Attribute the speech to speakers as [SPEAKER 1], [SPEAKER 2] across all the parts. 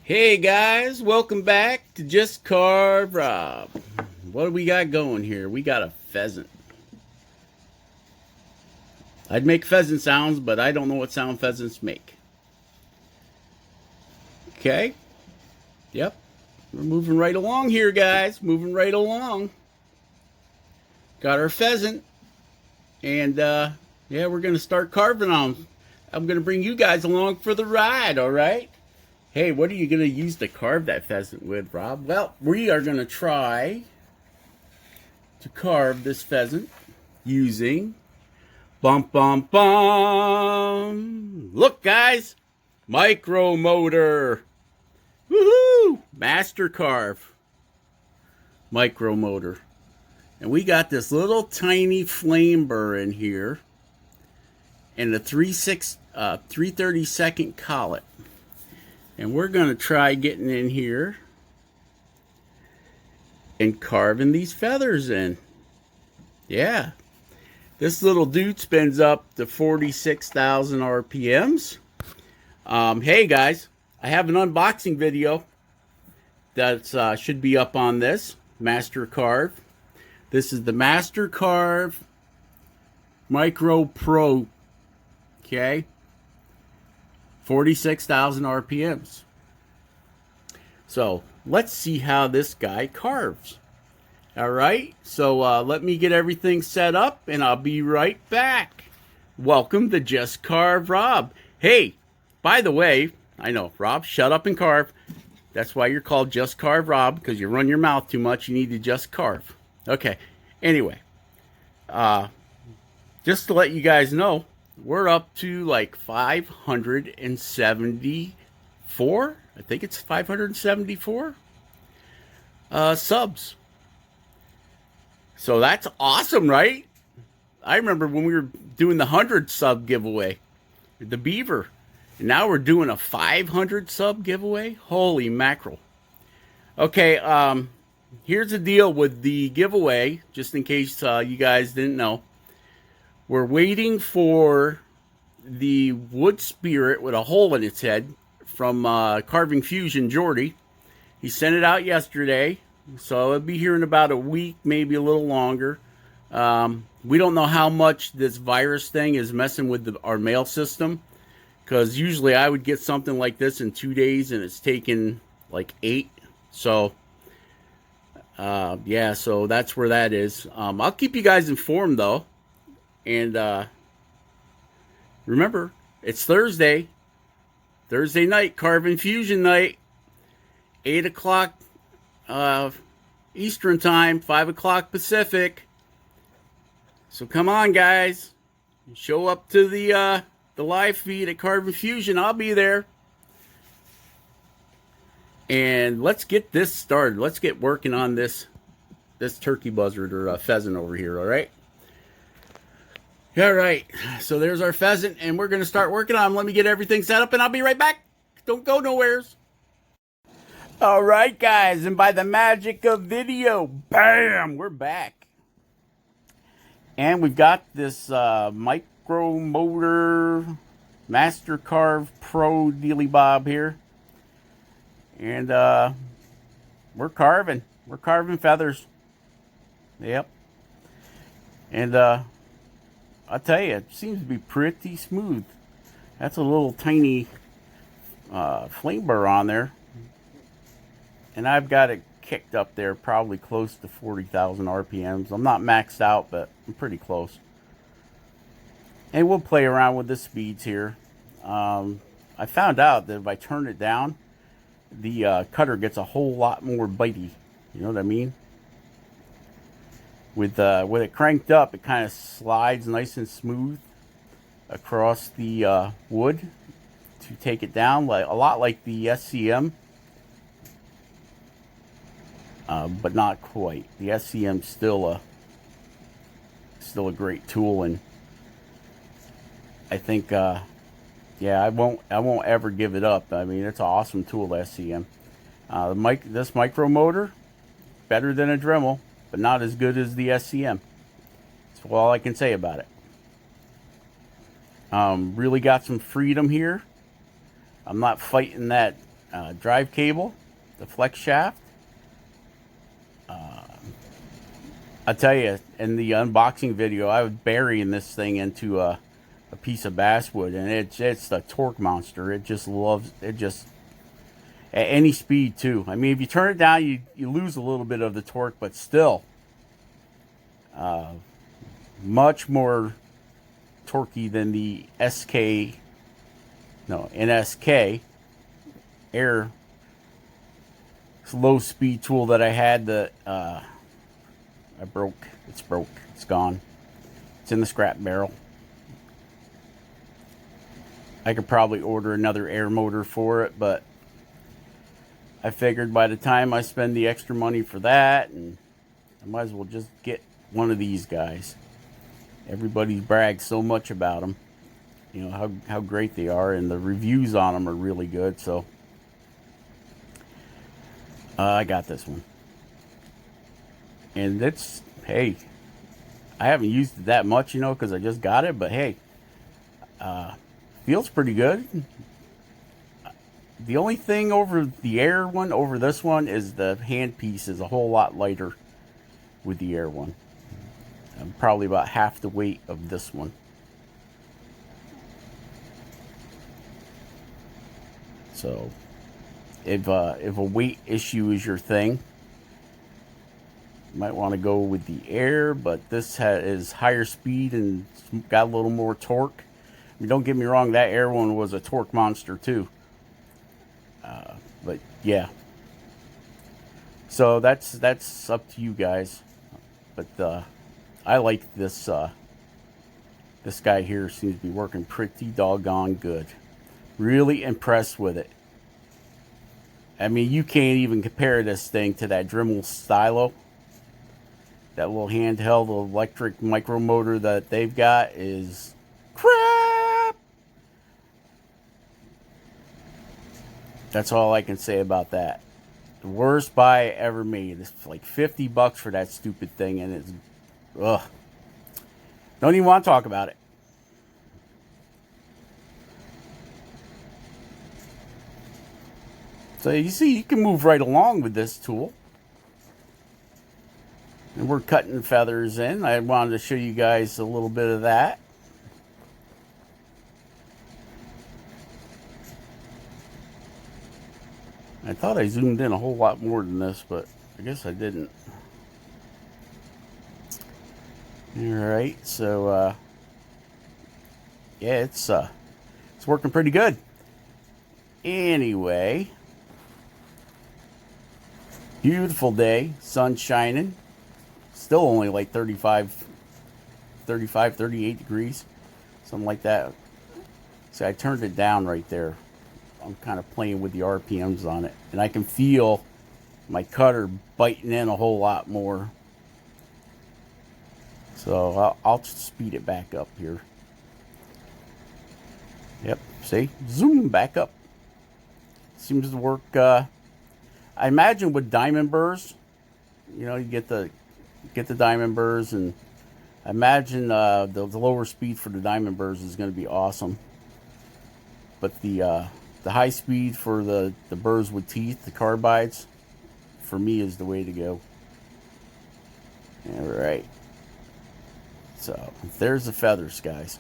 [SPEAKER 1] Hey guys, welcome back to Just Carve Rob. What do we got going here? We got a pheasant. I'd make pheasant sounds, but I don't know what sound pheasants make. Okay. Yep. We're moving right along here, guys. Moving right along. Got our pheasant. And yeah, we're gonna start carving on. I'm gonna bring you guys along for the ride, alright? Hey, what are you going to use to carve that pheasant with, Rob? Well, we are going to try to carve this pheasant using bum bum bum. Look, guys, micro motor. Woohoo! Mastercarve micro motor. And we got this little tiny flame burr in here and a 3/32 collet. And we're going to try getting in here and carving these feathers in. Yeah. This little dude spins up to 46,000 RPMs. Hey guys, I have an unboxing video that should be up on this Mastercarve. This is the Mastercarve Micro Pro. Okay. 46,000 RPMs. So let's see how this guy carves. All right, so let me get everything set up and I'll be right back. Welcome to Just Carve Rob. Hey, by the way, I know, Rob, shut up and carve. That's why you're called Just Carve Rob, because you run your mouth too much. You need to just carve. Okay, anyway, just to let you guys know, we're up to like 574. I think it's 574 subs. So that's awesome, right? I remember when we were doing the 100 sub giveaway, the beaver. And now we're doing a 500 sub giveaway. Holy mackerel. Okay, here's the deal with the giveaway, just in case you guys didn't know. We're waiting for the wood spirit with a hole in its head from Carving Fusion, Jordy. He sent it out yesterday, so it'll be here in about a week, maybe a little longer. We don't know how much this virus thing is messing with our mail system, because usually I would get something like this in 2 days, and it's taken like 8. So, yeah, so that's where that is. I'll keep you guys informed, though. And remember, it's Thursday night, Carving Fusion night, 8 o'clock Eastern time, 5 o'clock Pacific. So come on, guys, show up to the live feed at Carving Fusion. I'll be there. And let's get this started. Let's get working on this turkey buzzard or pheasant over here. All right. All right, so there's our pheasant, and we're going to start working on him. Let me get everything set up, and I'll be right back. Don't go nowheres. All right, guys, and by the magic of video, bam, we're back. And we've got this micro motor Mastercarve Pro Dealy Bob here. And we're carving. We're carving feathers. Yep. And I'll tell you, it seems to be pretty smooth. That's a little tiny flame burr on there. And I've got it kicked up there probably close to 40,000 RPMs. I'm not maxed out, but I'm pretty close. And we'll play around with the speeds here. I found out that if I turn it down, the cutter gets a whole lot more bitey. You know what I mean? With it cranked up, it kind of slides nice and smooth across the wood to take it down, like a lot like the SCM, but not quite. The SCM's still a great tool, and I think yeah, I won't ever give it up. I mean, it's an awesome tool, the SCM. This micro motor, better than a Dremel, but not as good as the SCM. That's all I can say about it. Really got some freedom here. I'm not fighting that drive cable, the flex shaft. I tell you, in the unboxing video, I was burying this thing into a piece of basswood, and it's the torque monster. It just loves it. Just at any speed too. I mean, if you turn it down, you lose a little bit of the torque, but still, much more torquey than the NSK air low speed tool that I had that I broke. It's broke. It's gone. It's in the scrap barrel. I could probably order another air motor for it, but I figured by the time I spend the extra money for that, and I might as well just get one of these guys. Everybody brags so much about them. You know how great they are, and the reviews on them are really good. So I got this one. And it's, hey, I haven't used it that much, because I just got it. But hey, feels pretty good. The only thing over the air one, over this one, is the handpiece is a whole lot lighter with the air one. Probably about half the weight of this one. So, if a weight issue is your thing, might want to go with the air, but this is higher speed and got a little more torque. I mean, don't get me wrong, that air one was a torque monster too. But yeah, so that's up to you guys. But I like this. This guy here seems to be working pretty doggone good. Really impressed with it. I mean, you can't even compare this thing to that Dremel stylo. That little handheld electric micro motor that they've got is crap. That's all I can say about that. The worst buy I ever made. It's like $50 for that stupid thing, and it's ugh. Don't even want to talk about it. So you see, you can move right along with this tool. And we're cutting feathers in. I wanted to show you guys a little bit of that. I thought I zoomed in a whole lot more than this, but I guess I didn't. Alright, so yeah, it's working pretty good. Anyway, beautiful day, sun shining. Still only like 38 degrees, something like that. See, I turned it down right there. I'm kind of playing with the RPMs on it, and I can feel my cutter biting in a whole lot more. So I'll speed it back up here. Yep, see, zoom back up. Seems to work. I imagine with diamond burrs, you get the diamond burrs, and I imagine the lower speed for the diamond burrs is going to be awesome. But the high speed for the burrs with teeth, the carbides, for me is the way to go. All right. So there's the feathers, guys.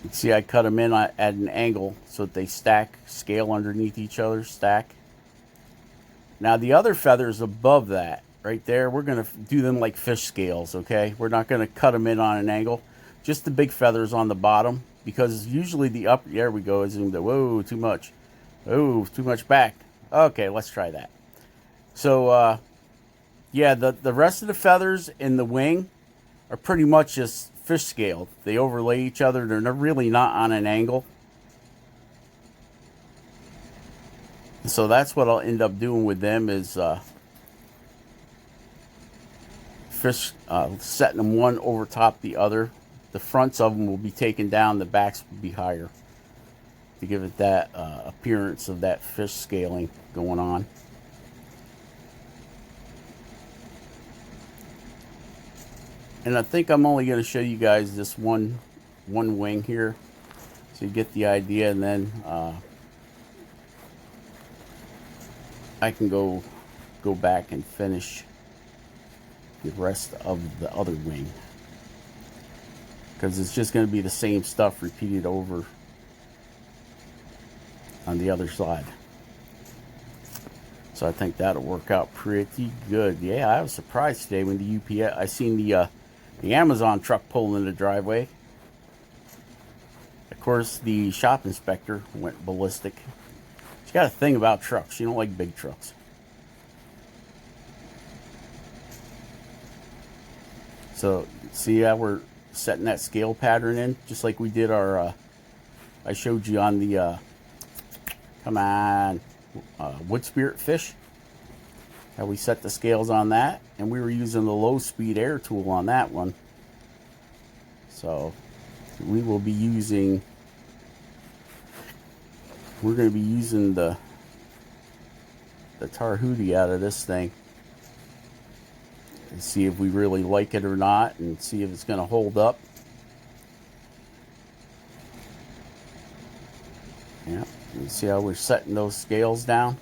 [SPEAKER 1] You can see I cut them in at an angle so that they scale underneath each other, stack. Now the other feathers above that, right there, we're going to do them like fish scales, okay? We're not going to cut them in on an angle. Just the big feathers on the bottom, because usually the upper, there we go, whoa, too much. Oh, too much back. Okay, let's try that. So, yeah, the rest of the feathers in the wing are pretty much just fish scaled. They overlay each other. They're really not on an angle. So that's what I'll end up doing with them is setting them one over top the other. The fronts of them will be taken down. The backs will be higher to give it that appearance of that fish scaling going on. And I think I'm only going to show you guys this one wing here. So you get the idea, and then I can go back and finish the rest of the other wing, because it's just going to be the same stuff repeated over on the other side. So I think that'll work out pretty good. Yeah, I was surprised today when the UPS, I seen the Amazon truck pulling in the driveway. Of course, the shop inspector went ballistic. She's got a thing about trucks. She don't like big trucks. So see how we're setting that scale pattern in, just like we did our, I showed you on the, come on, wood spirit fish. How we set the scales on that, and we were using the low speed air tool on that one. So we will be using, we're going to be using the Tarhootie out of this thing and see if we really like it or not, and see if it's going to hold up. Yeah, you see how we're setting those scales down?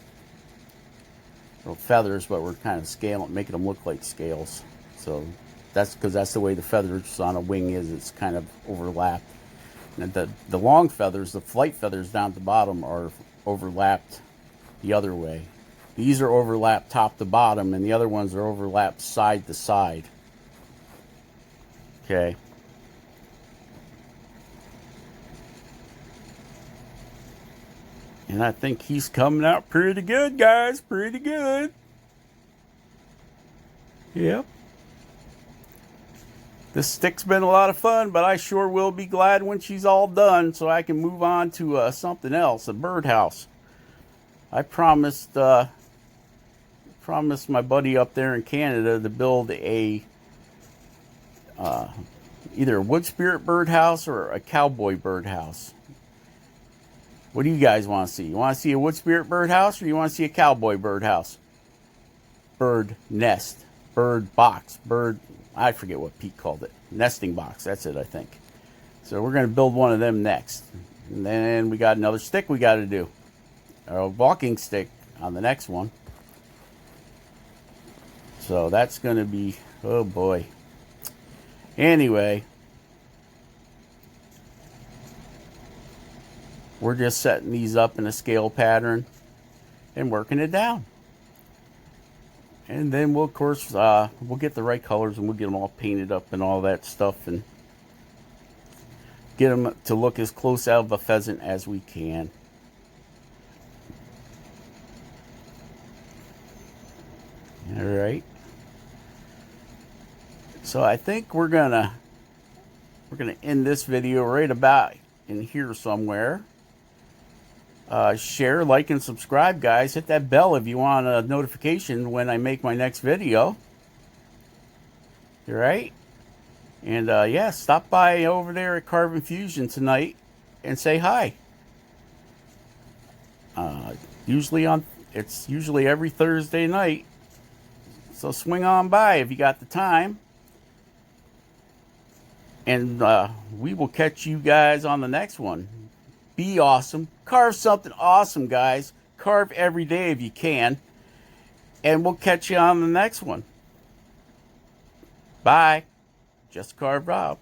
[SPEAKER 1] Little feathers, but we're kind of scaling, making them look like scales. So that's because that's the way the feathers on a wing is. It's kind of overlapped. And the long feathers, the flight feathers down at the bottom, are overlapped the other way. These are overlapped top to bottom, and the other ones are overlapped side to side. Okay. And I think he's coming out pretty good, guys. Pretty good. Yep. This stick's been a lot of fun, but I sure will be glad when she's all done so I can move on to something else, a birdhouse. I promised my buddy up there in Canada to build a either a wood spirit birdhouse or a cowboy birdhouse. What do you guys want to see? You want to see a wood spirit birdhouse, or you want to see a cowboy birdhouse? Bird nest, bird box, bird, I forget what Pete called it. Nesting box, that's it, I think. So we're going to build one of them next. And then we got another stick we got to do. A walking stick on the next one. So that's going to be, oh boy. Anyway, we're just setting these up in a scale pattern and working it down. And then we'll, of course, we'll get the right colors, and we'll get them all painted up and all that stuff, and get them to look as close out of a pheasant as we can. All right. So I think we're gonna end this video right about in here somewhere. Share, like, and subscribe, guys. Hit that bell if you want a notification when I make my next video. All right? And yeah, stop by over there at Carve and Fusion tonight and say hi. It's usually every Thursday night. So swing on by if you got the time. And we will catch you guys on the next one. Be awesome. Carve something awesome, guys. Carve every day if you can. And we'll catch you on the next one. Bye. Just Carve Rob.